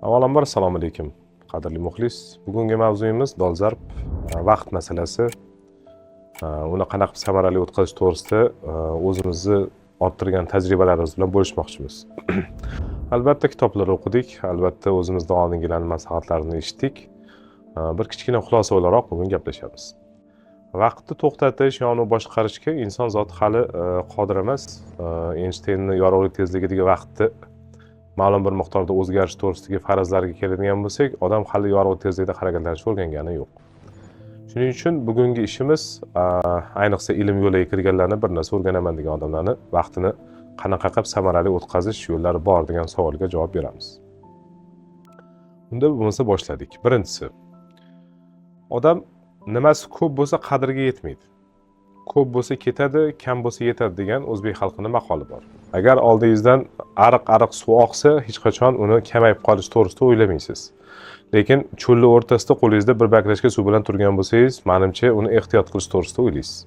Avvalambor assalomu alaykum, qadrli muxlis. Bugungi mavzuyimiz dolzarb vaqt masalasi. Uni qanaqa samarali o'tkazish to'g'risida o'zimizni orttirgan tajribalarimiz bilan bo'lishmoqchimiz. Albatta kitoblar o'qidik, albatta o'zimizdan oldingilarning maslahatlarini eshitdik. Bir kichkina xulosa o'laroq bugun gaplashamiz. Vaqtni to'xtatish, ya'ni boshqarishga inson zoti hali qodir emas. Eynshteynning yorug'lik tezligidagi vaqtni ma'lum bir miqdorda o'zgarish to'g'risidagi farazlarga keladigan bo'lsak, odam hali yorug'lik tezligida harakatlanishga o'rgangani yo'q. Shuning uchun bugungi ishimiz ayniqsa ilm yo'liga kirganlarni, bir narsa o'rganaman degan odamlarni vaqtini qanaqa qilib samarali o'tkazish yo'llari bor degan savolga javob beramiz. Unda bo'lmasa boshladik. Birinchisi, odam nimasi ko'p bo'lsa qadriga yetmaydi. Ko'p bo'lsa ketadi, kam bo'lsa yetadi degan o'zbek xalqining maqoli bor. Agar oldingizdan ariq suv oqsa, hech qachon uni kamayib qolish to'g'risida o'ylamaysiz. Lekin cho'lning o'rtasida qo'lingizda bir bakrashka suv bilan turgan bo'lsangiz, menimcha uni ehtiyot qilish to'g'risida o'ylaysiz.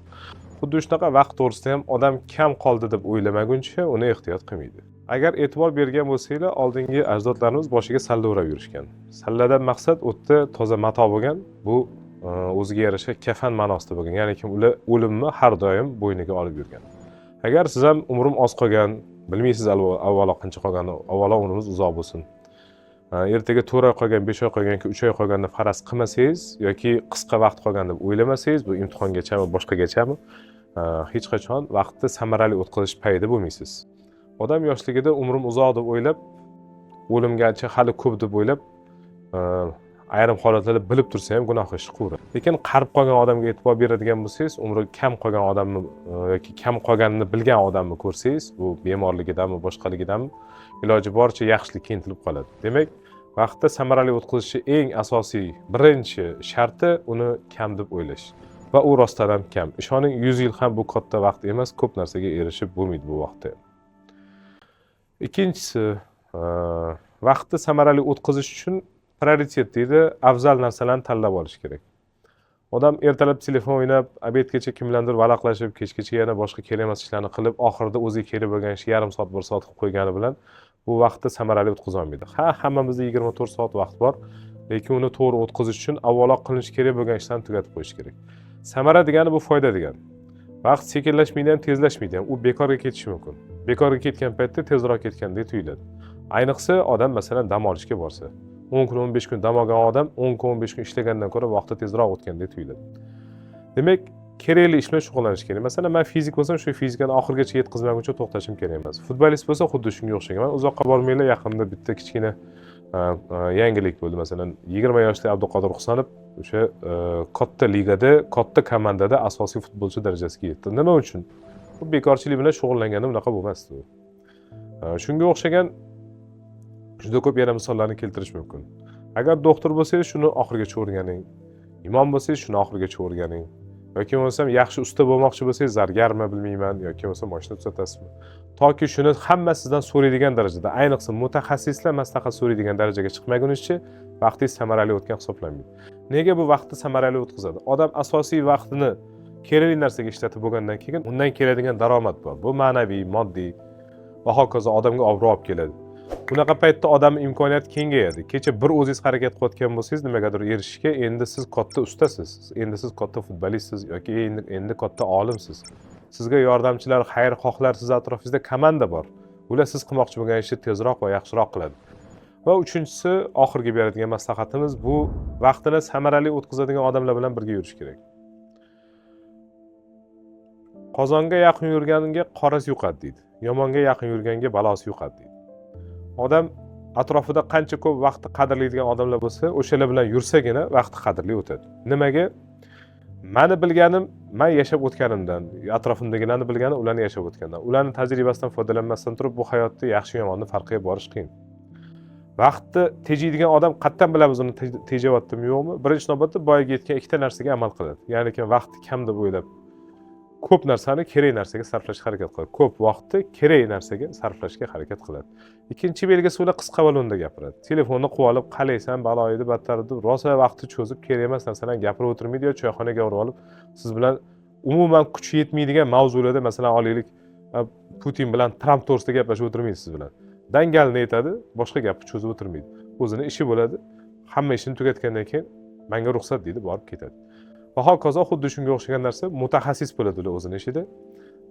Xuddi shunaqa vaqt to'g'risida ham odam kam qoldi deb o'ylamaguncha uni ehtiyot qilmaydi. Agar e'tibor bergan bo'lsanglar, oldingi ajdodlarimiz boshiga salla o'rab yurishgan. Salladan maqsad o'tda toza mato bo'lgan, bu o'ziga yarasha kafan ma'nosida bo'lgan. Ya'ni kim ular o'limni har doim bo'yniga olib yurgan. Agar siz ham umrim oz qolgan, bilmaysiz avvalo qancha qolganini, avvalo umrimiz uzoq bo'lsin. Ertaga 4 oy qolgan, 5 oy qolgan, 3 oy qolganini faraz qilmasangiz yoki qisqa vaqt qolgan deb o'ylamasangiz, bu imtihongachami, boshqagachami, hech qachon vaqtni samarali o'tkazish payida bo'lmaysiz. Odam yoshligida umrim uzoq deb o'ylab, o'limgacha hali ko'p deb o'ylab, ayrim holatlarda bilib tursa ham gunoh ish qiladi. Lekin qarib qolgan odamga e'tibor beradigan bo'lsangiz, umri kam qolgan odamni yoki kam qolganini bilgan odamni ko'rsangiz, bu bemorligidanmi, boshqaligidanmi, iloji boricha yaxshilikka intilib qoladi. Demak, vaqtda samarali o'tkazishning eng asosiy birinchi sharti uni kam deb o'ylash. Va u rostdan ham kam. Ishoning 100 yil ham bu katta vaqt emas, ko'p narsaga erishib bo'lmaydi bu vaqtda. Ikkinchisi, vaqtni samarali o'tkazish uchun prioritet deydi, afzal narsalarni tanlab olish kerak. Odam ertalab telefon o'ynab, obedgacha kimlardir varaqlashib, kechgacha yana boshqa kerak emas ishlarni qilib, oxirida o'ziga kerak bo'lgan ishni yarim soat, 1 soat qilib qo'ygani bilan bu vaqtni samarali o'tkaza olmaydi. Hammamizda 24 soat vaqt bor, lekin uni to'g'ri o'tkazish uchun avvalo qilinish kerak bo'lgan ishlarni tugatib qo'yish kerak. Samara degani bu foyda degani. Vaqt sekinlashmaydi ham, tezlashmaydi ham, u bekorga ketishi mumkin. Bekorga ketgan paytda tezroq ketgandek tuyuladi. Ayniqsa odam masalan dam olishga borsa, 10 kun 15 kun dam olgan odam 10 kun 15 kun ishlagandan ko'ra vaqti tezroq o'tgandek tuyuladi. Demak, kerakli ish bilan shug'ullanish kerak. Masalan, men fizik bo'lsam, shu fizikani oxirigacha yetkazmaguncha to'xtashim kerak emas. Futbolist bo'lsa, xuddi shunga o'xshagan. Men uzoqqa bormaylar, yaqinda bitta kichkina yangilik bo'ldi. Masalan, 20 yoshli Abduqodir Husanov o'sha katta ligada, katta komandada asosiy futbolchi darajasiga yetdi. Nima uchun? Bu bekorchilik bilan shug'ullanganda bunaqa bo'lmasdi. Shunga o'xshagan juda ko'p yana misollarni keltirish mumkin. Agar doktor bo'lsangiz, shuni oxirigacha o'rganing. Imom bo'lsangiz, shuni oxirigacha o'rganing. Yoki bo'lmasam yaxshi usta bo'lmoqchi bo'lsangiz, zargarmi bilmayman, yoki bo'lmasam mashina tuzatasizmi? Toki shuni hamma sizdan so'raydigan darajada, ayniqsa mutaxassislar maslahat so'raydigan darajaga chiqmagunizcha, vaqtingiz samarali o'tgan hisoblanmaydi. Nega bu vaqtni samarali o'tkazadi? Odam asosiy vaqtini kerakli narsaga ishlatib bo'lgandan keyin undan keladigan daromad bor. Bu ma'naviy, moddiy va hokazo odamga obro' olib keladi. Bunaqa paytda odamning imkoniyati kengayadi. Kecha bir o'zingiz harakat qilayotgan bo'lsangiz, nimagadir erishishga, endi siz katta ustasiz, endi siz katta futbolistsiz yoki endi katta olimsiz. Sizga yordamchilar, xayrixohlar siz atrofingizda komanda bor. Ular siz qilmoqchi bo'lgan ishni tezroq va yaxshiroq qiladi. Va uchinchisi, oxirgi beradigan maslahatimiz bu vaqtini samarali o'tkazadigan odamlar bilan birga yurish kerak. Qozonga yaqin yurganga qorasi yuqadi deydi. Yomonga yaqin yurganga balosi yuqadi deydi. Odam atrofida qancha ko'p vaqtni qadrlaydigan odamlar bo'lsa, o'shalar bilan yursagina vaqti qadrli o'tadi. Nimaga? Meni bilganim, men yashab o'tganimdan, atrofimdagilarni bilganim ularni yashab o'tgandan. Ularning tajribasidan foydalanmasdan turib, bu hayotda yaxshi yomonni farqiga borish qiyin. Vaqtni tejaydigan odam qattan bilamiz uni tejayaptimi yo'qmi? Birinchi navbatda boyaga aytgan ikkita narsaga amal qiladi. Ya'ni kim vaqtni kam deb o'ylab, ko'p narsani kerak narsaga sarflashga harakat qiladi. Ko'p vaqtni kerak narsaga sarflashga harakat qiladi. Ikkinchi belgisi ular qisqa balonda gapiradi. Telefonni quvib olib, qalaysan, baloydi, battar deb rosa vaqtni cho'zib, kerak emas narsalarni gapirib o'tirmaydi yo choyxonaga borib olib, siz bilan umuman kuchi yetmaydigan mavzularda, masalan, olaylik, Putin bilan Tramp to'g'risida gaplashib o'tirmaydi siz bilan. Dangalni aytadi, boshqa gapni cho'zib o'tirmaydi. o'zini ishi bo'ladi. Hamma ishini tugatgandan keyin menga ruxsat deydi, borib ketadi. Va hokazo xuddi shunga o'xshagan narsa mutaxassis bo'ladi ular o'zini ishida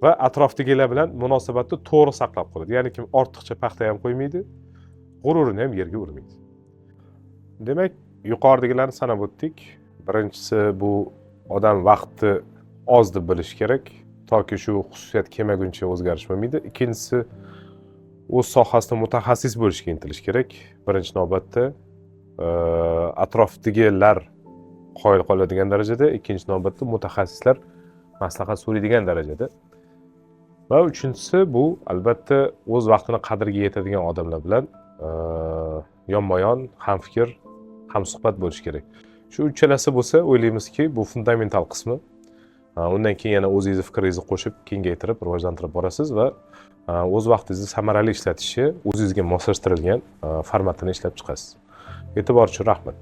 va atrofdagilar bilan munosabatni to'g'ri saqlab qoladi. Ya'ni kim ortiqcha paxta ham qo'ymaydi, g'ururini ham yerga urmaydi. Demak, yuqoridagilarni sanab o'tdik. Birinchisi bu odam vaqtni oz deb bilish kerak, toki shu xususiyat kelmaguncha o'zgarish bo'lmaydi. Ikkinchisi o'z sohasida mutaxassis bo'lishga intilish kerak. Birinchi navbatda atrofdagilar qoyil qoladigan darajada, ikkinchi navbatda mutaxassislar maslahat so'raydigan darajada. Va uchinchisi bu albatta o'z vaqtini qadriga yetadigan odamlar bilan yonma-yon, hamfikr, hamsuhbat bo'lish kerak. Shu uchalasi bo'lsa, o'ylaymizki, bu fundamental qismi. Undan keyin yana o'zingizni fikringizni qo'shib, kengaytirib, rivojlantirib borasiz va o'z vaqtingizni samarali ishlatishni o'zingizga moslashtirilgan formatini ishlab chiqasiz. E'tibor uchun rahmat.